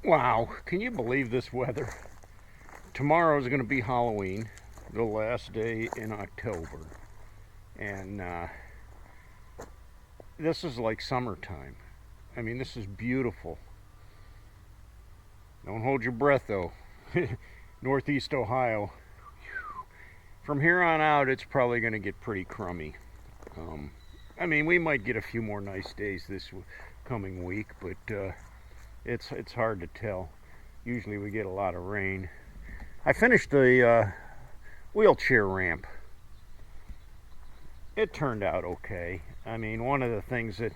Wow, can you believe this weather? Tomorrow is going to be Halloween, the last day in October. And this is like summertime. I mean, this is beautiful. Don't hold your breath though. Northeast Ohio. From here on out, it's probably going to get pretty crummy. I mean, we might get a few more nice days this coming week, but it's hard to tell. Usually we get a lot of rain. I finished the wheelchair ramp. It turned out okay. I mean, one of the things that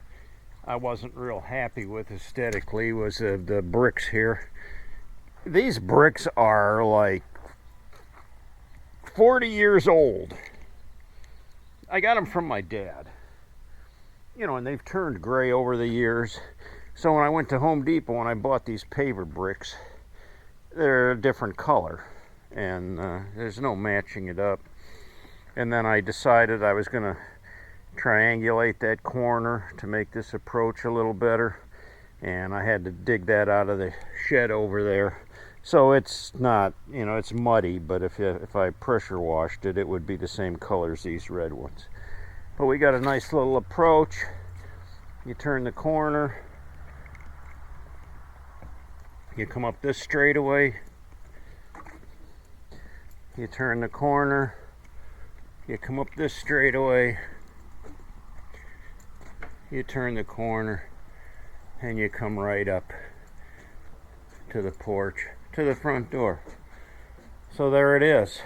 I wasn't real happy with aesthetically was the bricks here. These bricks are like 40 years old. I got them from my dad. And they've turned gray over the years. So when I went to Home Depot and I bought these paver bricks, they're a different color. And there's no matching it up. And then I decided I was going to triangulate that corner to make this approach a little better. And I had to dig that out of the shed over there. So it's not, it's muddy, but if I pressure washed it, it would be the same color as these red ones. But we got a nice little approach. You turn the corner. You come up this straightaway. You turn the corner. You come up this straightaway. You turn the corner. And you come right up to the porch, to the front door. So there it is.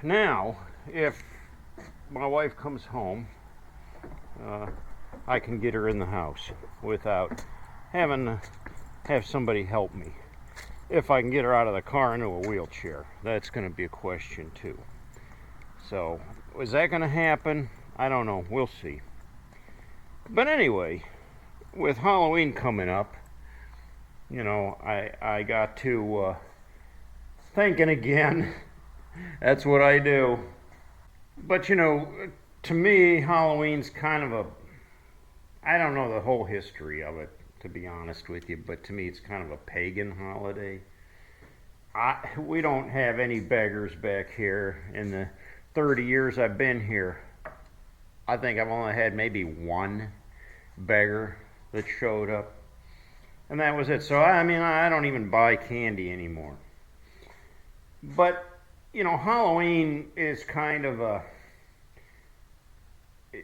Now, if my wife comes home, I can get her in the house without having to have somebody help me. If I can get her out of the car into a wheelchair, that's going to be a question too. So, is that going to happen? I don't know. We'll see. But anyway, with Halloween coming up, I got to thinking again. That's what I do. But to me, Halloween's kind of I don't know the whole history of it, to be honest with you, but to me it's kind of a pagan holiday. We don't have any beggars back here. In the 30 years I've been here, I think I've only had maybe one beggar that showed up. And that was it. So, I don't even buy candy anymore. But, Halloween is kind of a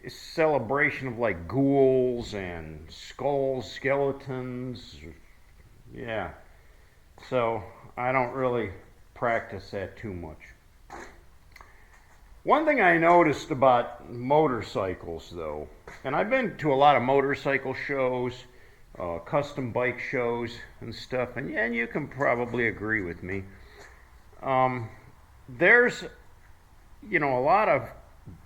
celebration of like ghouls and skulls, skeletons. Yeah. So, I don't really practice that too much. One thing I noticed about motorcycles, though, and I've been to a lot of motorcycle shows, custom bike shows and stuff, and you can probably agree with me. There's, a lot of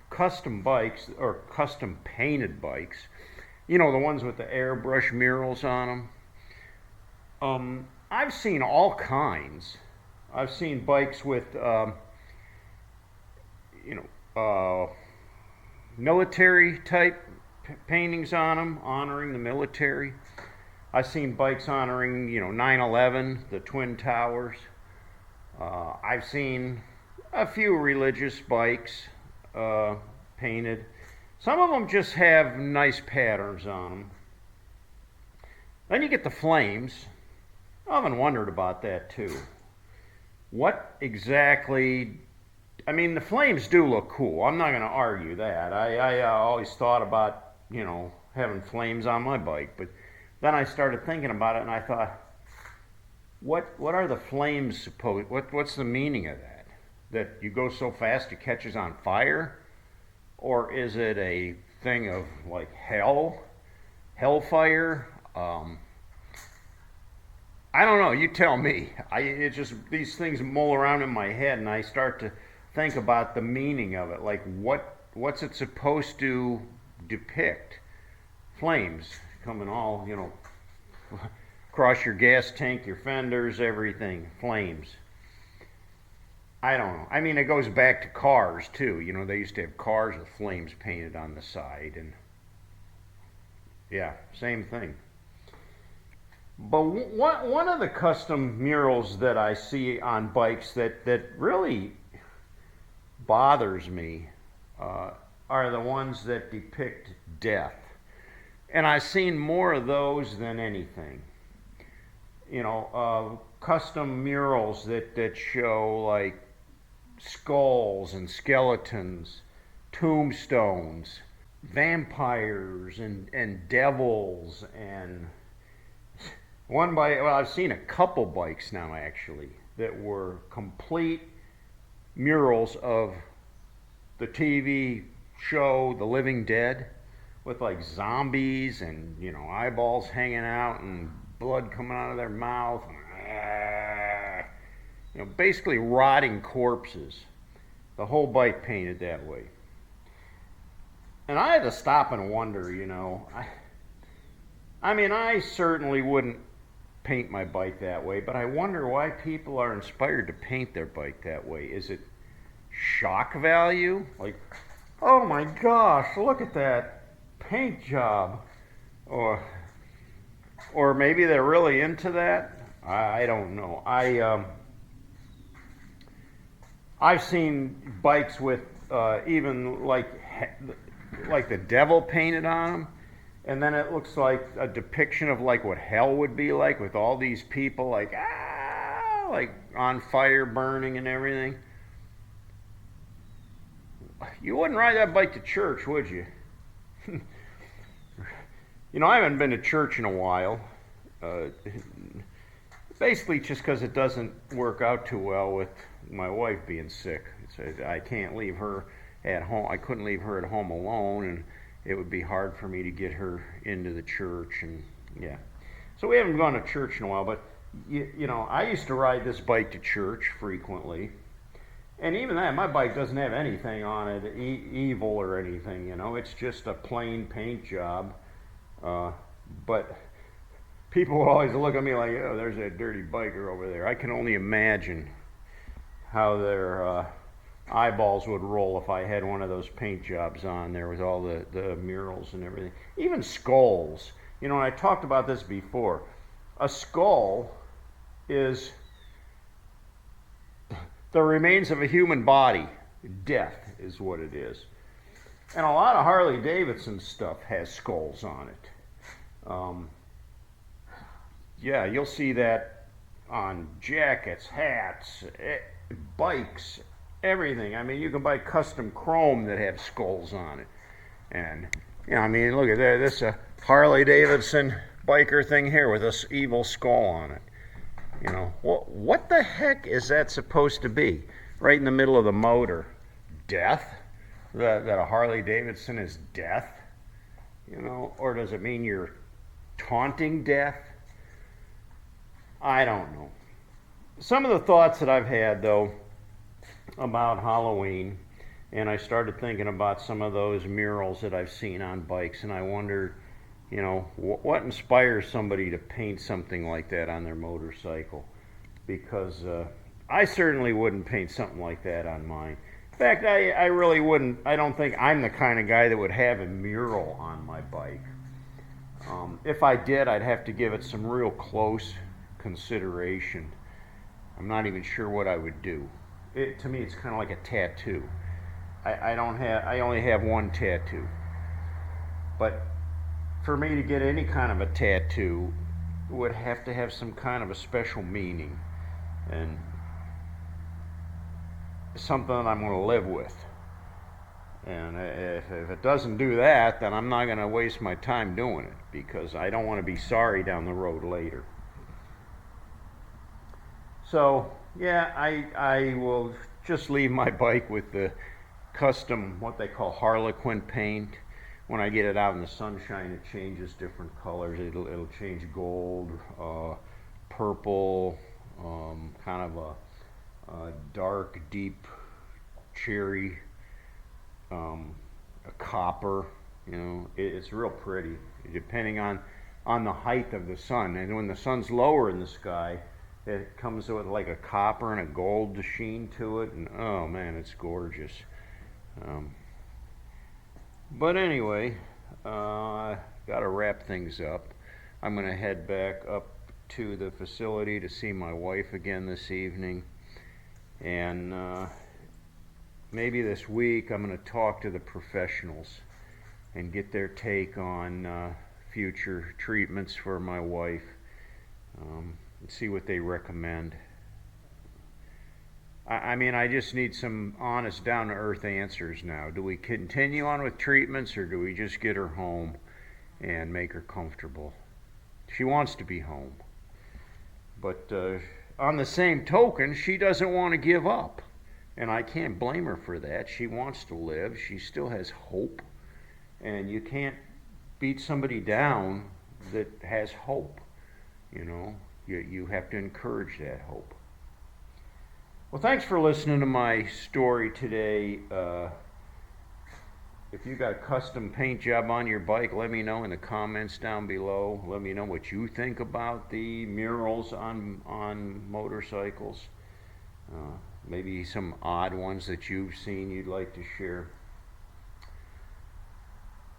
custom bikes or custom painted bikes, the ones with the airbrush murals on them. I've seen all kinds. I've seen bikes with, military type paintings on them, honoring the military. I've seen bikes honoring, 9/11, the Twin Towers. I've seen a few religious bikes painted. Some of them just have nice patterns on them. Then you get the flames. I often wondered about that too. What exactly? I mean, the flames do look cool. I'm not going to argue that. I always thought about, having flames on my bike. But then I started thinking about it and I thought, what are the flames supposed? What's the meaning of that? That you go so fast it catches on fire? Or is it a thing of like hellfire? I don't know. You tell me. It just these things mull around in my head, and I start to think about the meaning of it. Like what's it supposed to depict? Flames coming all across your gas tank, your fenders, everything. Flames. I don't know. I mean, it goes back to cars too. They used to have cars with flames painted on the side, and yeah, same thing. But one of the custom murals that I see on bikes that really bothers me are the ones that depict death. And I've seen more of those than anything. Custom murals that show like skulls and skeletons, tombstones, vampires and devils and one bike. Well, I've seen a couple bikes now actually that were complete murals of the TV show The Living Dead with like zombies and eyeballs hanging out and blood coming out of their mouth. Basically rotting corpses. The whole bike painted that way. And I had to stop and wonder, I certainly wouldn't paint my bike that way, but I wonder why people are inspired to paint their bike that way. Is it shock value? Like, oh my gosh, look at that paint job. Or maybe they're really into that. I don't know. I've seen bikes with even like the devil painted on them, and then it looks like a depiction of like what hell would be like with all these people like on fire, burning and everything. You wouldn't ride that bike to church, would you? I haven't been to church in a while. Basically just because it doesn't work out too well with my wife being sick. I can't leave her at home. I couldn't leave her at home alone, and it would be hard for me to get her into the church. And yeah, so we haven't gone to church in a while. But I used to ride this bike to church frequently, and even that, my bike doesn't have anything on it evil or anything. It's just a plain paint job. But people will always look at me like, oh, there's that dirty biker over there. I can only imagine how their eyeballs would roll if I had one of those paint jobs on there with all the murals and everything. Even skulls. And I talked about this before. A skull is the remains of a human body. Death is what it is. And a lot of Harley Davidson stuff has skulls on it. Yeah, you'll see that on jackets, hats, bikes, everything. You can buy custom chrome that have skulls on it. And, look at that. This is a Harley Davidson biker thing here with this evil skull on it. What the heck is that supposed to be? Right in the middle of the motor. Death? That a Harley Davidson is death? Or does it mean you're taunting death? I don't know. Some of the thoughts that I've had, though, about Halloween, and I started thinking about some of those murals that I've seen on bikes, and I wondered, what inspires somebody to paint something like that on their motorcycle? Because I certainly wouldn't paint something like that on mine. In fact, I really wouldn't. I don't think I'm the kind of guy that would have a mural on my bike. If I did, I'd have to give it some real close consideration. I'm not even sure what I would do. To me, it's kind of like a tattoo. I only have one tattoo. But for me to get any kind of a tattoo, it would have to have some kind of a special meaning and something that I'm going to live with. And if it doesn't do that, then I'm not going to waste my time doing it, because I don't want to be sorry down the road later. So, yeah, I will just leave my bike with the custom, what they call Harlequin paint. When I get it out in the sunshine, it changes different colors. It'll change gold, purple, kind of a dark, deep cherry, a copper. It's real pretty, depending on the height of the sun. And when the sun's lower in the sky, it comes with like a copper and a gold sheen to it, and oh man, it's gorgeous. But anyway, got to wrap things up. I'm going to head back up to the facility to see my wife again this evening. And maybe this week I'm going to talk to the professionals and get their take on future treatments for my wife, and see what they recommend. I mean, I just need some honest, down-to-earth answers now. Do we continue on with treatments, or do we just get her home and make her comfortable? She wants to be home. But on the same token, she doesn't want to give up. And I can't blame her for that. She wants to live. She still has hope. And you can't beat somebody down that has hope. You know, you have to encourage that hope. Well, thanks for listening to my story today. If you got a custom paint job on your bike, let me know in the comments down below. Let me know what you think about the murals on motorcycles. Maybe some odd ones that you've seen you'd like to share.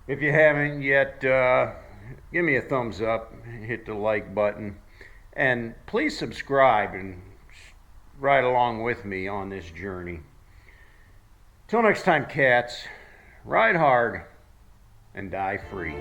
If you haven't yet, give me a thumbs up, hit the like button, and please subscribe and ride along with me on this journey. Till next time, cats, ride hard and die free.